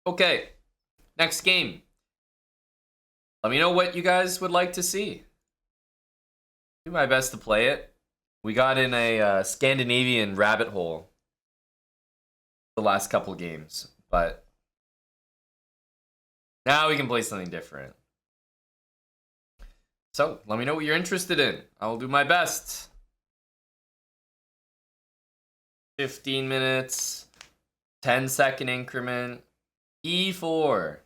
Okay, next game. Let me know what you guys would like to see. Do my best to play it. We got in a Scandinavian rabbit hole the last couple games, but now we can play something different. So, let me know what you're interested in. I will do my best. 15 minutes, 10-second increment, E4.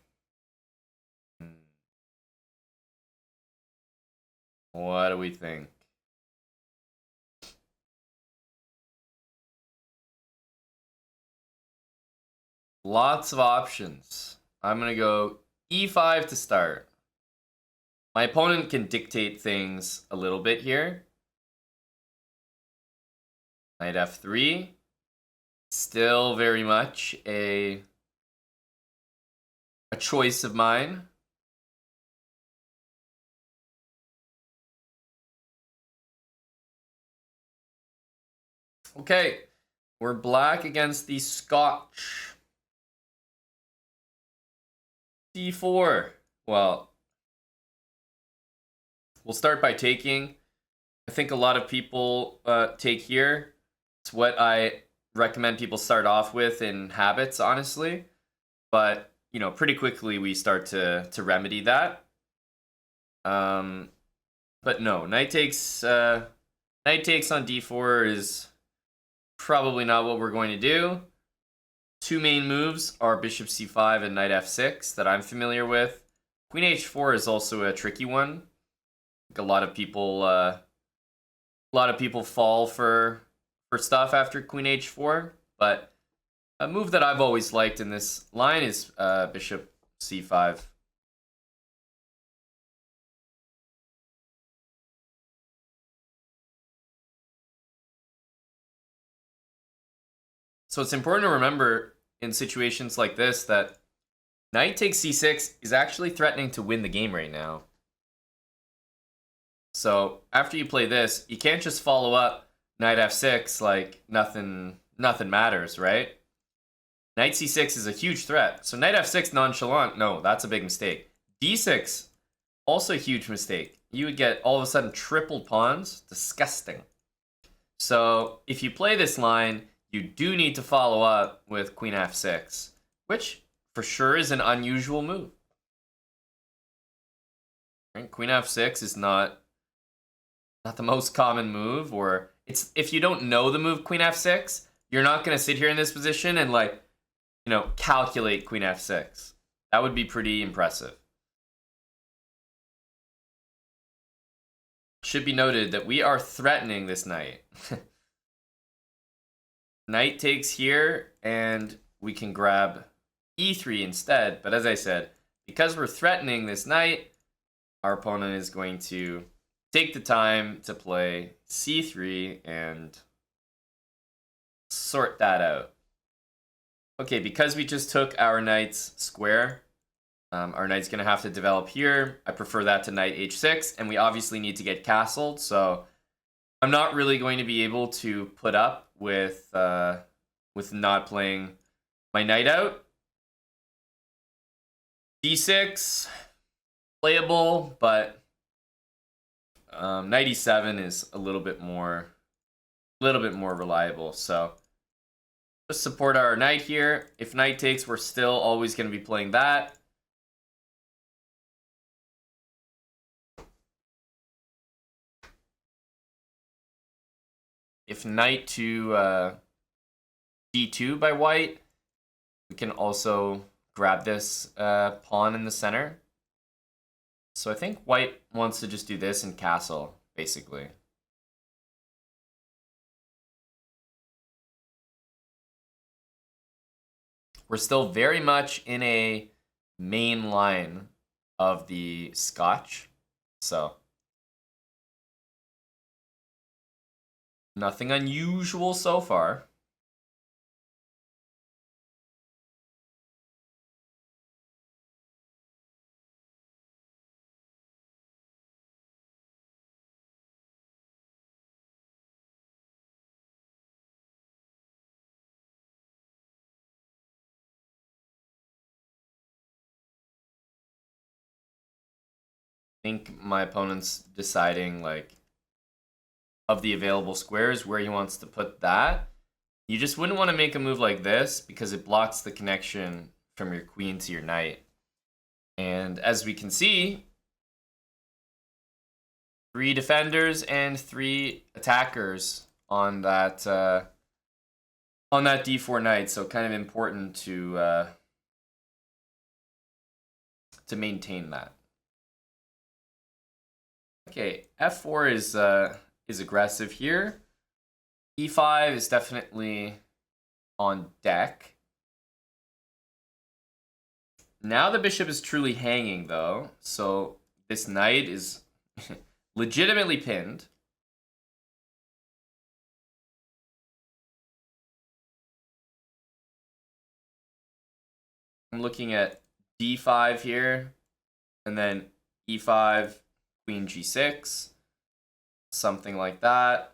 What do we think? Lots of options. I'm going to go E5 to start. My opponent can dictate things a little bit here. Knight F3. Still very much a choice of mine. Okay, we're black against the Scotch. D4. Well, we'll start by taking. I think a lot of people take here. It's what I recommend people start off with in habits, honestly. But, you know, pretty quickly we start to remedy that. But no, knight takes on d4 is probably not what we're going to do. Two main moves are bishop c5 and knight f6 that I'm familiar with. Queen h4 is also a tricky one. A lot of people fall for stuff after queen h4, but a move that I've always liked in this line is bishop c5. So it's important to remember in situations like this that knight takes c6 is actually threatening to win the game right now. So after you play this, you can't just follow up knight f6 like nothing matters, right? Knight c6 is a huge threat. So knight f6 nonchalant, no, that's a big mistake. d6, also a huge mistake. You would get all of a sudden tripled pawns. Disgusting. So if you play this line, you do need to follow up with queen f6, which for sure is an unusual move. Right? Queen f6 is not the most common move, or it's if you don't know the move queen f6, you're not going to sit here in this position and calculate queen f6. That would be pretty impressive. Should be noted that we are threatening this knight. Knight takes here, and we can grab e3 instead. But as I said, because we're threatening this knight, our opponent is going to take the time to play c3 and sort that out. Okay, because we just took our knight's square, our knight's going to have to develop here. I prefer that to knight h6, and we obviously need to get castled, so I'm not really going to be able to put up with not playing my knight out. d6, playable, but knight e7 is a little bit more reliable. So just support our knight here. If knight takes, we're still always going to be playing that. If knight to d2 by white, we can also grab this pawn in the center. So I think white wants to just do this and castle, basically. We're still very much in a main line of the Scotch, so nothing unusual so far. think my opponent's deciding, like, of the available squares where he wants to put that. You just wouldn't want to make a move like this because it blocks the connection from your queen to your knight. And as we can see, 3 defenders and 3 attackers on that d4 knight. So kind of important to maintain that. Okay, f4 is aggressive here. e5 is definitely on deck. Now the bishop is truly hanging, though, so this knight is legitimately pinned. I'm looking at d5 here, and then e5, queen g6, something like that.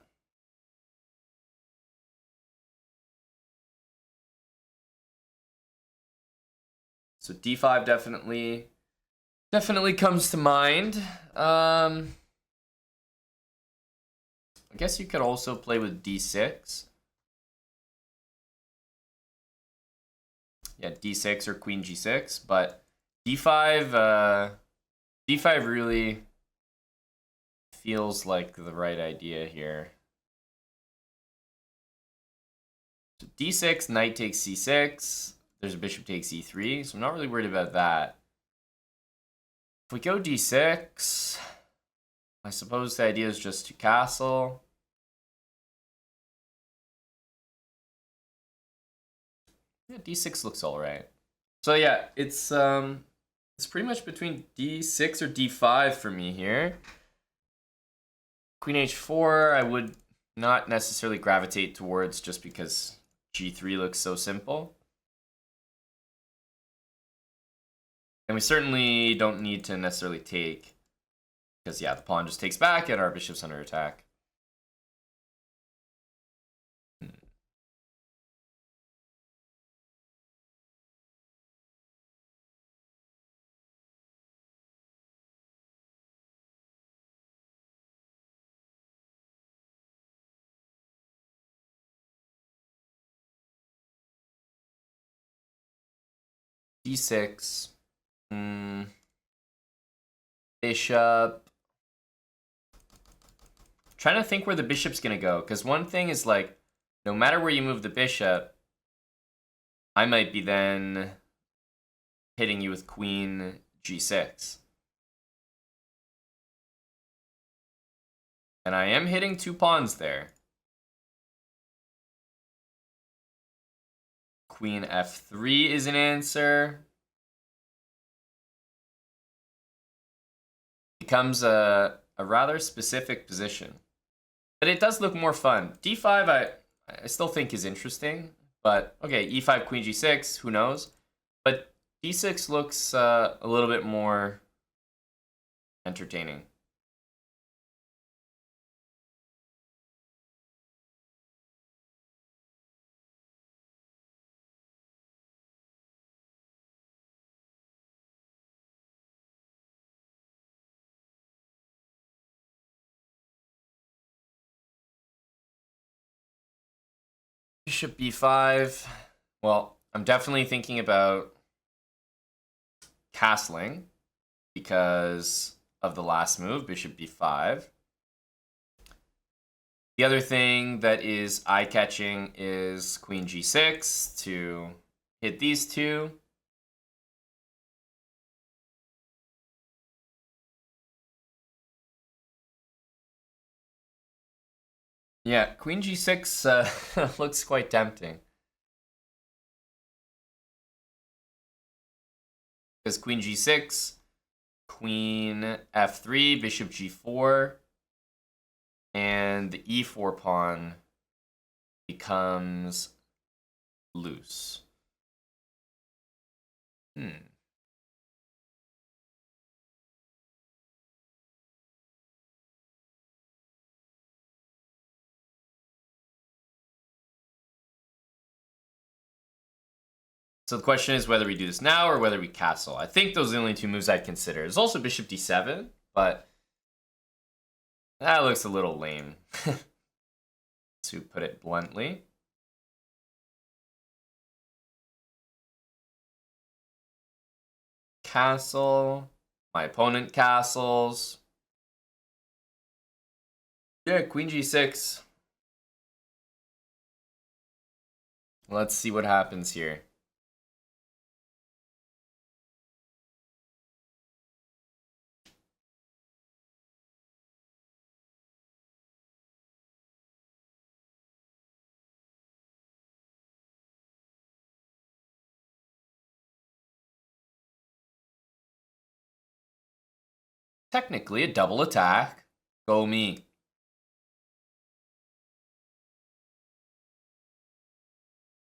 So d5 definitely comes to mind. I guess you could also play with d6. Yeah, d6 or queen g6, but d5 really feels like the right idea here. So d6, knight takes c6. There's a bishop takes e3, so I'm not really worried about that. If we go d6, I suppose the idea is just to castle. Yeah, d6 looks all right. So yeah, it's pretty much between d6 or d5 for me here. Queen h4, I would not necessarily gravitate towards just because g3 looks so simple. And we certainly don't need to necessarily take, because yeah, the pawn just takes back and our bishop's under attack. d6. Bishop. Trying to think where the bishop's gonna go, because one thing is, like, no matter where you move the bishop, I might be then hitting you with queen g6. And I am hitting 2 pawns there. Queen f3 is an answer. Becomes a rather specific position. But it does look more fun. d5 I still think is interesting. But, okay, e5, queen g6, who knows? But d6 looks a little bit more entertaining. Bishop b5. Well, I'm definitely thinking about castling because of the last move, bishop b5. The other thing that is eye-catching is queen g6 to hit these two. Yeah, queen g6 looks quite tempting. Because queen g6, queen f3, bishop g4, and the e4 pawn becomes loose. So the question is whether we do this now or whether we castle. I think those are the only 2 moves I'd consider. There's also bishop d7. but that looks a little lame, to put it bluntly. Castle. My opponent castles. Yeah, queen g6. Let's see what happens here. Technically a double attack. Go me.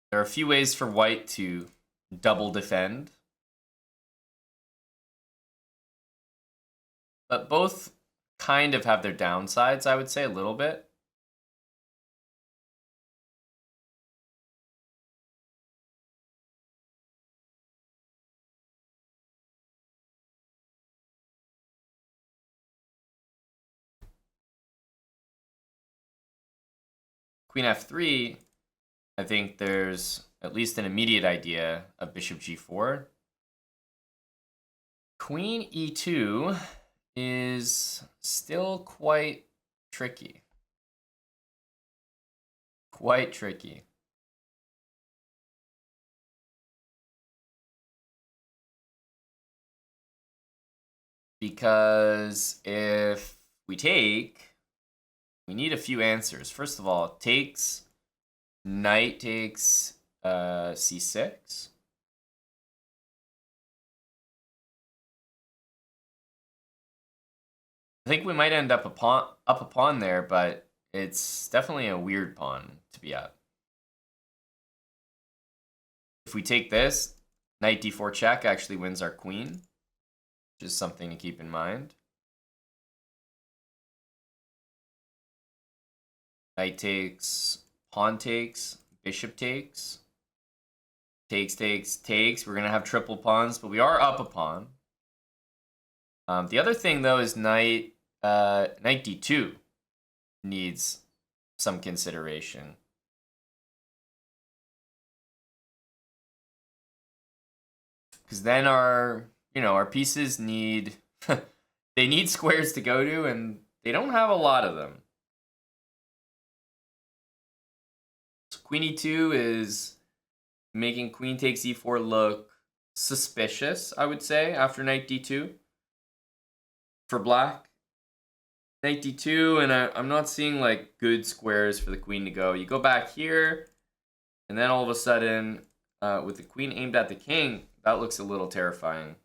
There are a few ways for white to double defend, but both kind of have their downsides, I would say, a little bit. Queen f3, I think there's at least an immediate idea of bishop g4. Queen e2 is still quite tricky. Quite tricky. Because if we take, we need a few answers. First of all, takes, knight takes c6. I think we might end up a pawn there, but it's definitely a weird pawn to be up. If we take this, knight d4 check actually wins our queen, which is something to keep in mind. Knight takes, pawn takes, bishop takes, takes, takes, takes. We're going to have triple pawns, but we are up a pawn. The other thing, though, is knight d2 needs some consideration. Because then our pieces need they need squares to go to, and they don't have a lot of them. So queen e2 is making queen takes e4 look suspicious, I would say, after knight d2 for black. Knight d2, and I'm not seeing like good squares for the queen to go. You go back here, and then all of a sudden, with the queen aimed at the king, that looks a little terrifying.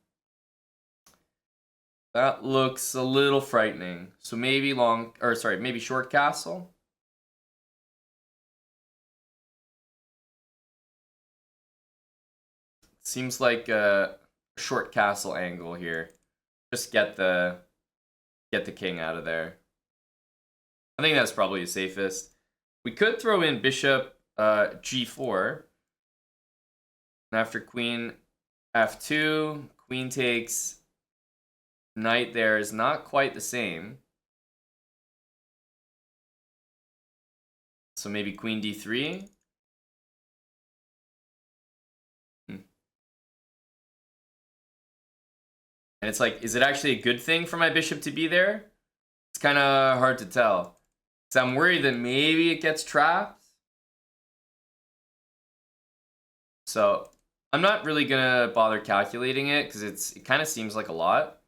That looks a little frightening. So maybe maybe short castle. Seems like a short castle angle here. Just get the king out of there. I think that's probably the safest. We could throw in bishop g4. And after queen f2, queen takes, knight there is not quite the same. So maybe queen d3. And it's like, is it actually a good thing for my bishop to be there? It's kind of hard to tell. So I'm worried that maybe it gets trapped. So I'm not really gonna bother calculating it because it kind of seems like a lot.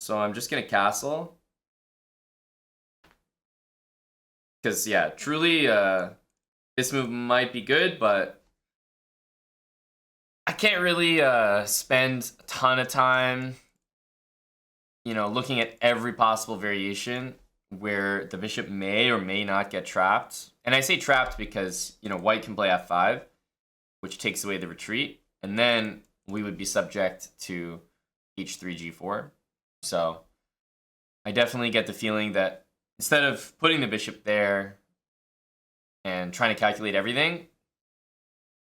So I'm just gonna castle. Because yeah, truly this move might be good, but I can't really spend a ton of time, looking at every possible variation where the bishop may or may not get trapped. And I say trapped because, white can play f5, which takes away the retreat, and then we would be subject to h3, g4. So I definitely get the feeling that instead of putting the bishop there and trying to calculate everything,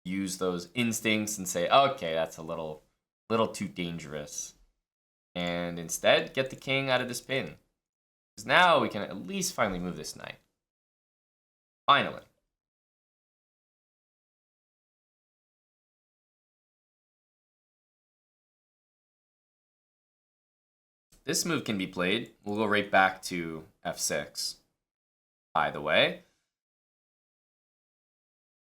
use those instincts and say, okay, that's a little too dangerous. And instead, get the king out of this pin. Because now we can at least finally move this knight. Finally. This move can be played. We'll go right back to f6, by the way.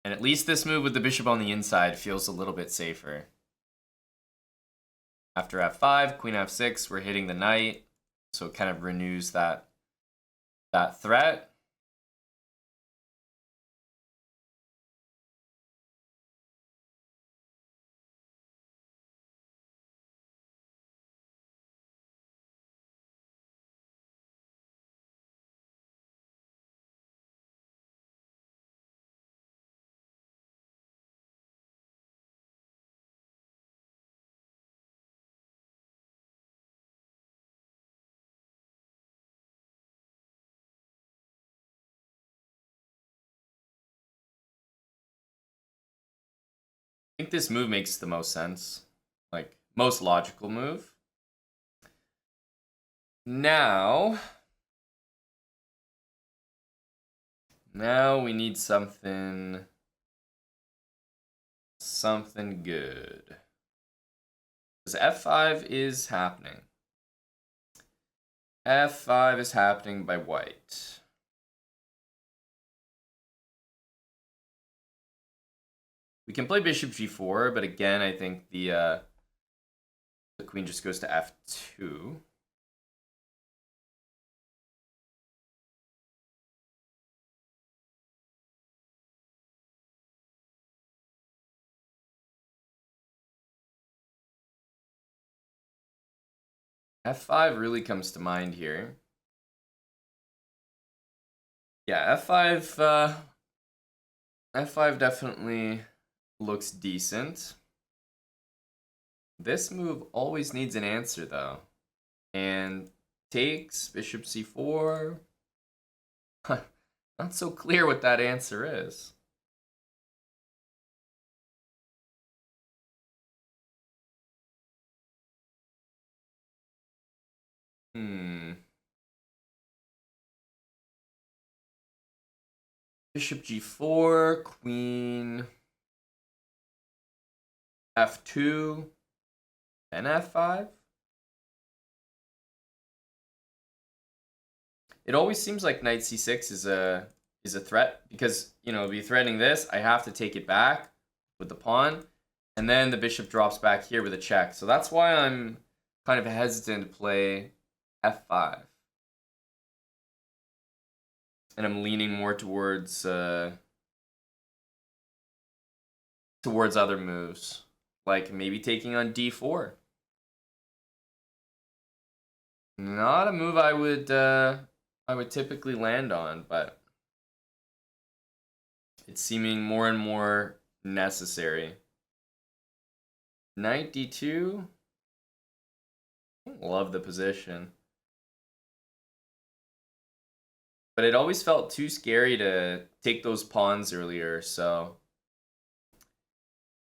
And at least this move with the bishop on the inside feels a little bit safer. After f5, queen f6, we're hitting the knight. So it kind of renews that threat. I think this move makes the most sense. Like, most logical move. Now we need something good. Because f5 is happening. f5 is happening by white. We can play bishop g4, but again, I think the queen just goes to f2. f5 really comes to mind here. Yeah, f5 definitely looks decent. This move always needs an answer, though. And takes bishop c4. Not so clear what that answer is. Bishop g4, queen f2, then f5. It always seems like knight c6 is a threat because, you know, be threatening this, I have to take it back with the pawn, and then the bishop drops back here with a check. So that's why I'm kind of hesitant to play f5. And I'm leaning more towards other moves, like maybe taking on d4. Not a move I would typically land on, but it's seeming more and more necessary. Knight d2. Love the position. But it always felt too scary to take those pawns earlier, so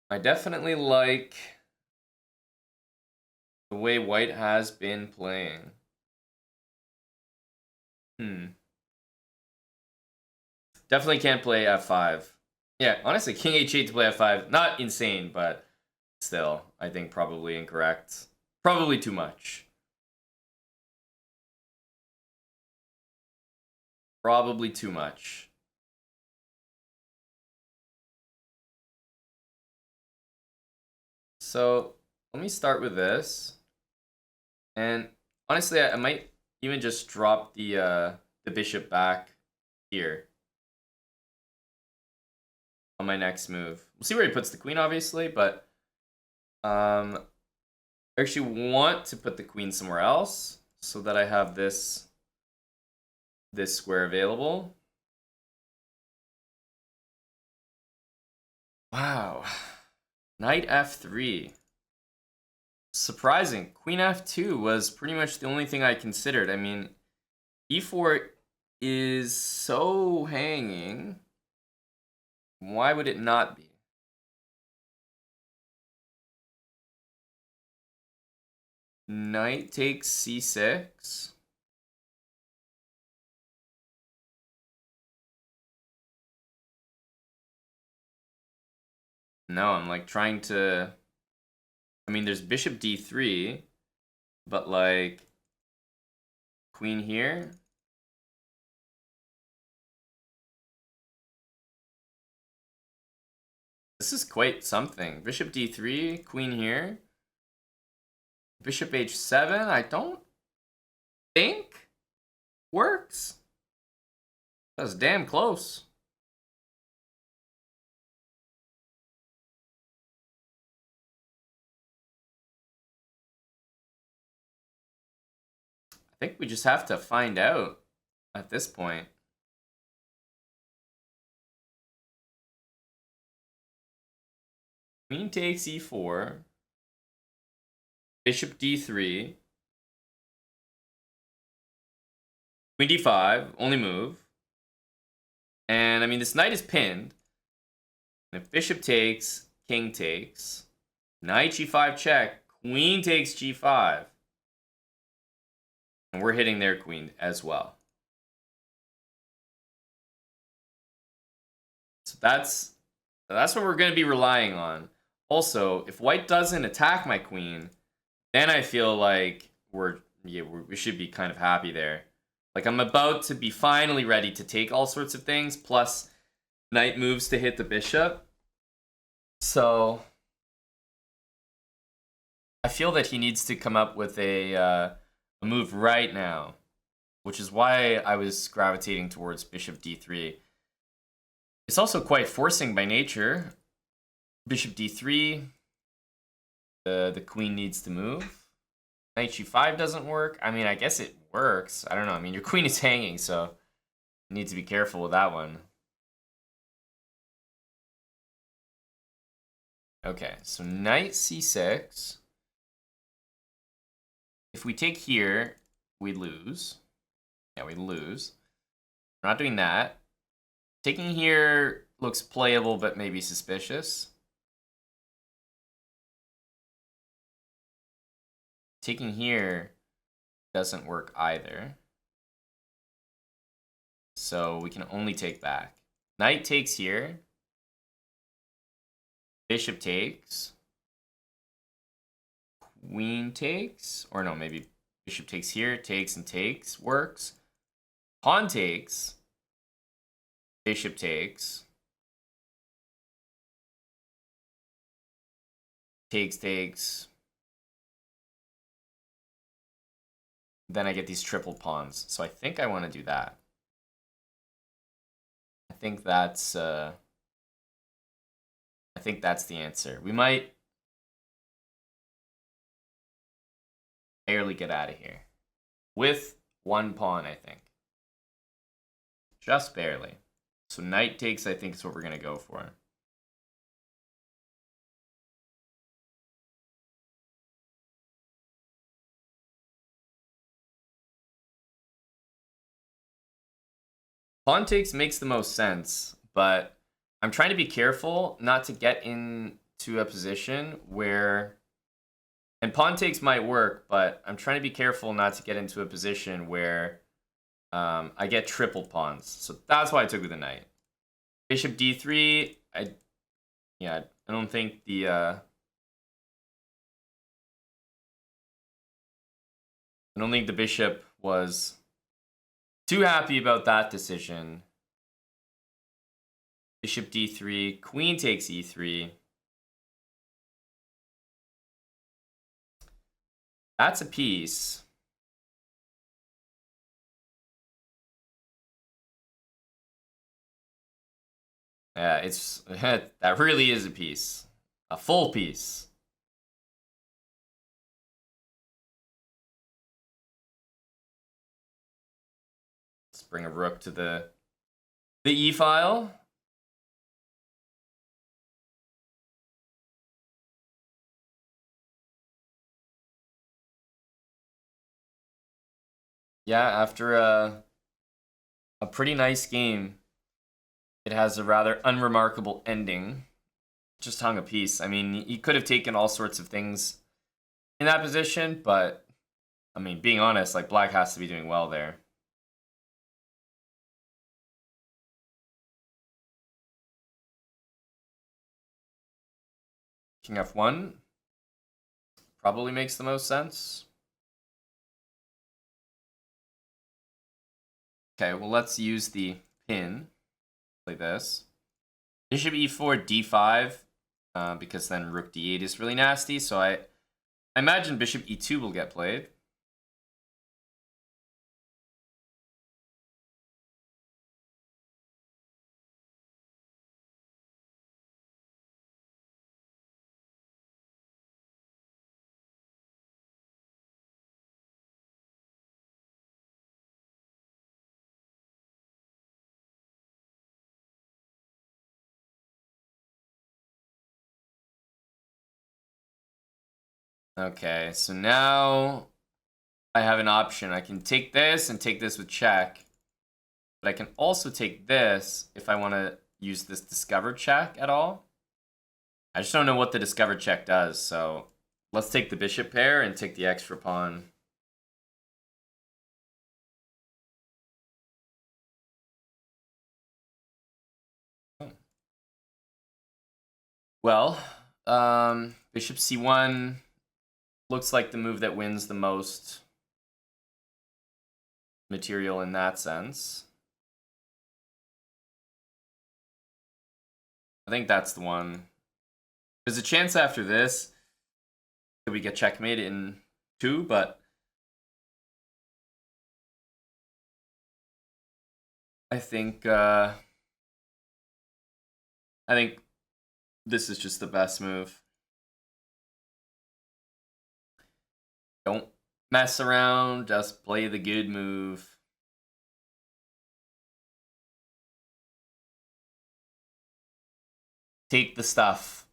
I definitely like the way white has been playing. Definitely can't play f5. Yeah, honestly, king h8 to play f5. Not insane, but still, I think probably incorrect. Probably too much. Probably too much. So let me start with this. And honestly, I might even just drop the bishop back here on my next move. We'll see where he puts the queen, obviously, but I actually want to put the queen somewhere else so that I have this square available. Wow. Knight f3. Surprising. Queen f2 was pretty much the only thing I considered. I mean, e4 is so hanging. Why would it not be? Knight takes c6. No, I'm like trying to... I mean, there's bishop d3, but like queen here. This is quite something. Bishop d3, queen here. Bishop h7, I don't think works. That's damn close. I think we just have to find out at this point. Queen takes e4. Bishop d3. Queen d5, only move. And I mean, this knight is pinned. And if bishop takes, king takes. Knight g5 check. Queen takes g5. And we're hitting their queen as well. So that's what we're going to be relying on. Also, if white doesn't attack my queen, then I feel like we should be kind of happy there. Like, I'm about to be finally ready to take all sorts of things, plus knight moves to hit the bishop. So I feel that he needs to come up with a move right now, which is why I was gravitating towards bishop d3. It's also quite forcing by nature. Bishop d3, the queen needs to move. Knight g5 doesn't work. I mean, I guess it works. I don't know. I mean, your queen is hanging, so you need to be careful with that one. Okay, so knight c6. If we take here, we lose. Yeah, we lose. We're not doing that. Taking here looks playable, but maybe suspicious. Taking here doesn't work either. So we can only take back. Knight takes here. Bishop takes. Queen takes. Or no, maybe bishop takes here. Takes and takes. Works. Pawn takes. Bishop takes. Takes. Then I get these triple pawns. So I think I want to do that. I think that's the answer. We might barely get out of here. With one pawn, I think. Just barely. So knight takes, I think, is what we're going to go for. Pawn takes makes the most sense, but I'm trying to be careful not to get into a position where... And pawn takes might work, but I'm trying to be careful not to get into a position where I get triple pawns. So that's why I took with the knight. Bishop d3, I don't think the... I don't think the bishop was too happy about that decision. Bishop d3, queen takes e3. That's a piece. Yeah, it's that really is a piece. A full piece. Let's bring a rook to the E file. Yeah, after a pretty nice game, it has a rather unremarkable ending. Just hung a piece. I mean, he could have taken all sorts of things in that position, but I mean, being honest, like black has to be doing well there. King F1 probably makes the most sense. Okay, well, let's use the pin. Play this. Bishop E4, D5, because then Rook D8 is really nasty. So I imagine Bishop E2 will get played. Okay, so now I have an option. I can take this and take this with check. But I can also take this if I want to use this discovered check at all. I just don't know what the discovered check does, so let's take the bishop pair and take the extra pawn. Well, bishop c1 looks like the move that wins the most material in that sense. I think that's the one. There's a chance after this that we get checkmate in 2, but I think this is just the best move. Don't mess around, just play the good move. Take the stuff.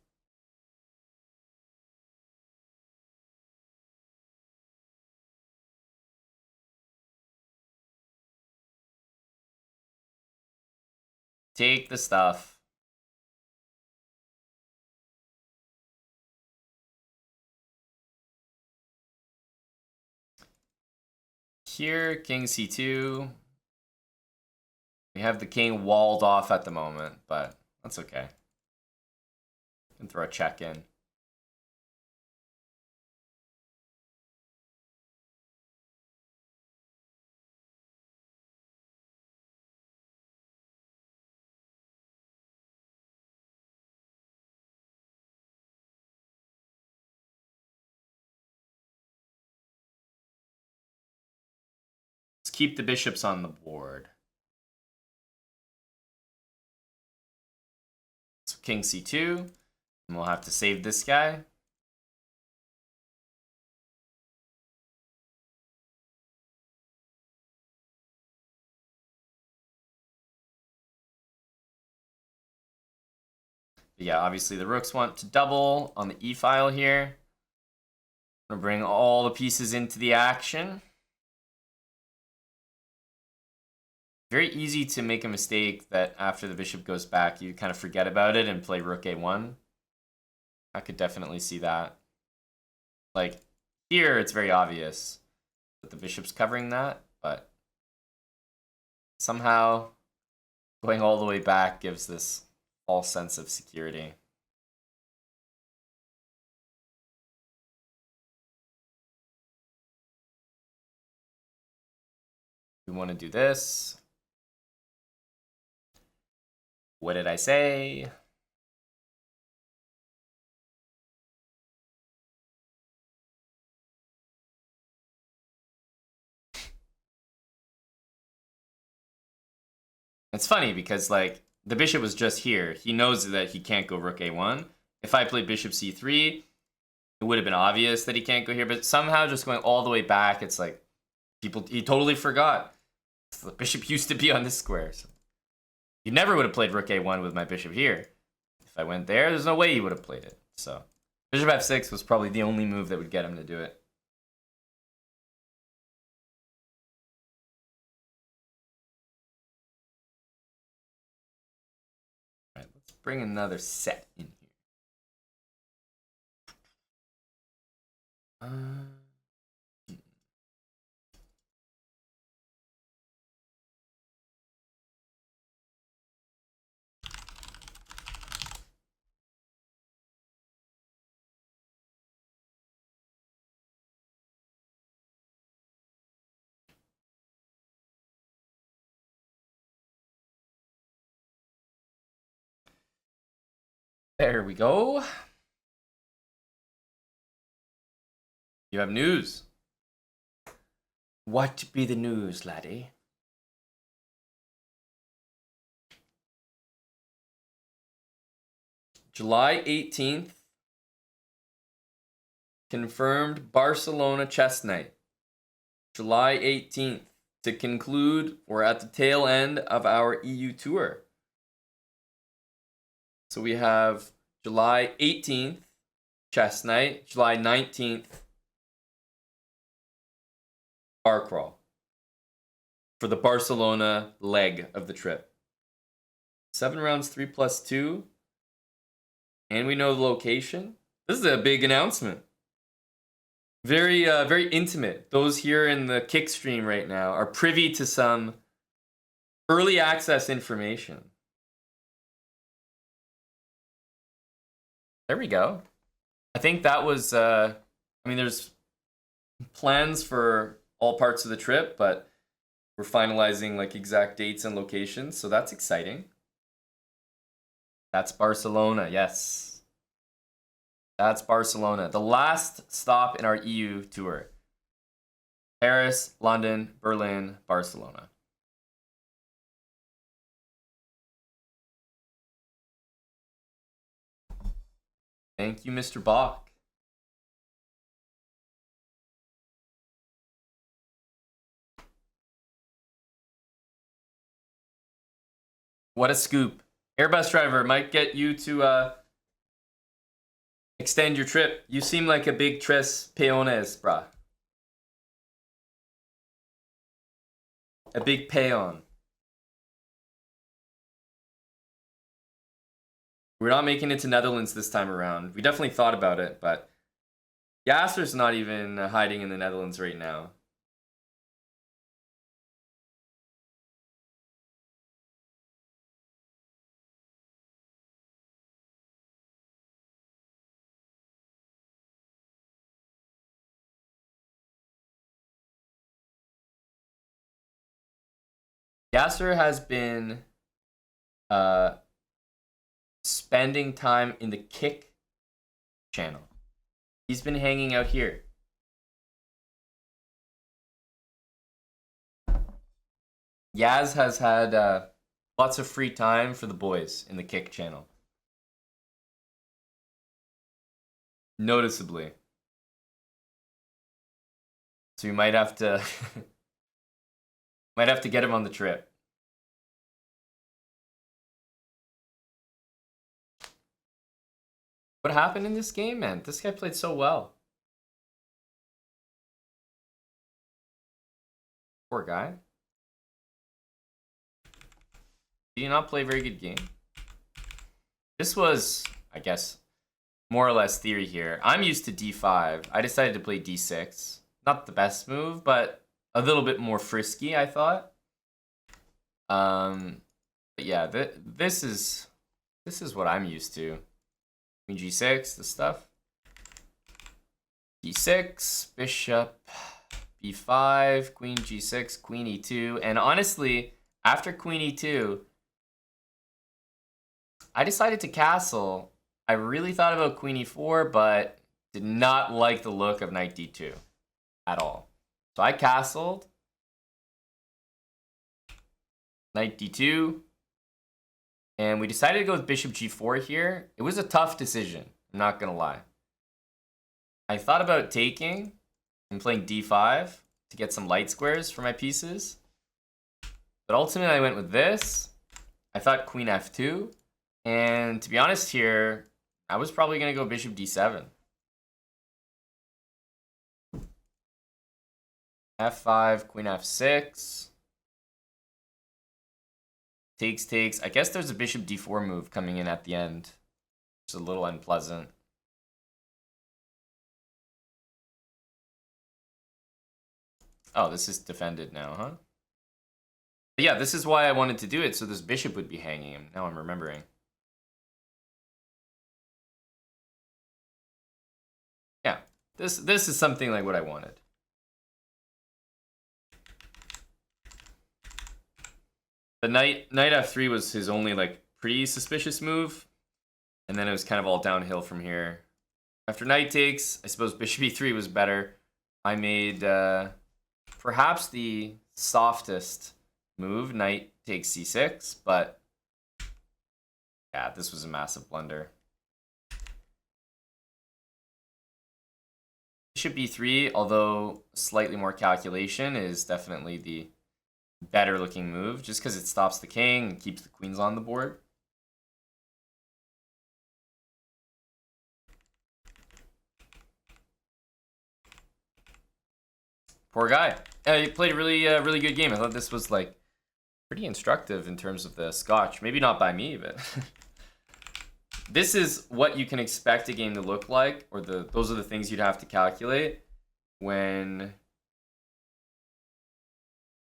Take the stuff. Here, king c2. We have the king walled off at the moment, but that's okay. Can throw a check in. Let's keep the bishops on the board. So king c2, and we'll have to save this guy. But yeah, obviously the rooks want to double on the e-file here. I'm gonna bring all the pieces into the action. Very easy to make a mistake that after the bishop goes back, you kind of forget about it and play rook a1. I could definitely see that. Like, here it's very obvious that the bishop's covering that, but somehow going all the way back gives this false sense of security. We want to do this. What did I say? It's funny because, like, the bishop was just here. He knows that he can't go rook a1. If I played bishop c3, it would have been obvious that he can't go here, but somehow just going all the way back, it's like, he totally forgot. The bishop used to be on this square. So he never would have played rook a1 with my bishop here. If I went there, there's no way he would have played it. So bishop f6 was probably the only move that would get him to do it. All right, let's bring another set in here. There we go. You have news. What be the news, laddie? July 18th. Confirmed Barcelona chess night. July 18th. To conclude, we're at the tail end of our EU tour. So we have July 18th, chess night. July 19th, bar crawl for the Barcelona leg of the trip. 7 rounds, 3+2. And we know the location. This is a big announcement. Very, very intimate. Those here in the kick stream right now are privy to some early access information. There we go. I think that was, I mean, there's plans for all parts of the trip, but we're finalizing like exact dates and locations, so that's exciting. That's Barcelona, yes. That's Barcelona. The last stop in our EU tour. Paris, London, Berlin, Barcelona. Thank you, Mr. Bach. What a scoop. Airbus driver might get you to extend your trip. You seem like a big tres peones, brah. A big peon. We're not making it to Netherlands this time around. We definitely thought about it, but Yasser's not even hiding in the Netherlands right now. Yasser has been spending time in the Kick channel. He's been hanging out here. Yaz has had lots of free time for the boys in the Kick channel. Noticeably. So you might have to might have to get him on the trip. What happened in this game, man? This guy played so well. Poor guy. Did he not play a very good game? This was, I guess, more or less theory here. I'm used to d5. I decided to play d6. Not the best move, but a little bit more frisky, I thought. But yeah, this is what I'm used to. Queen g6, this stuff. d6, bishop, b5, queen g6, queen e2. And honestly, after queen e2, I decided to castle. I really thought about queen e4, but did not like the look of knight d2 at all. So I castled. Knight d2. And we decided to go with bishop g4 here. It was a tough decision, I'm not going to lie. I thought about taking and playing d5 to get some light squares for my pieces. But ultimately I went with this. I thought queen f2. And to be honest here, I was probably going to go bishop d7. f5, queen f6. Takes. I guess there's a bishop d4 move coming in at the end. It's a little unpleasant. Oh, this is defended now, huh? But yeah, this is why I wanted to do it, so this bishop would be hanging him. Now I'm remembering. Yeah, this is something like what I wanted. The knight f3 was his only like pretty suspicious move, and then it was kind of all downhill from here. After knight takes, I suppose bishop e3 was better. I made perhaps the softest move, knight takes c6, but yeah, this was a massive blunder. Bishop e3, although slightly more calculation, is definitely the better looking move, just because it stops the king and keeps the queens on the board. Poor guy. He played a really good game. I thought this was like pretty instructive in terms of the Scotch. Maybe not by me, but this is what you can expect a game to look like, or those are the things you'd have to calculate when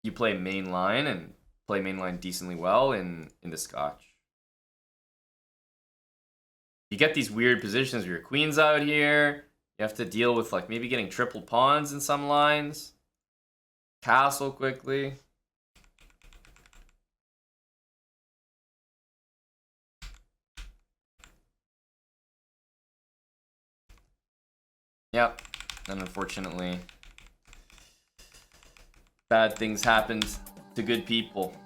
you play main line and play main line decently well in the Scotch. You get these weird positions where your queen's out here. You have to deal with like maybe getting triple pawns in some lines. Castle quickly. Yep. And unfortunately, bad things happened to good people.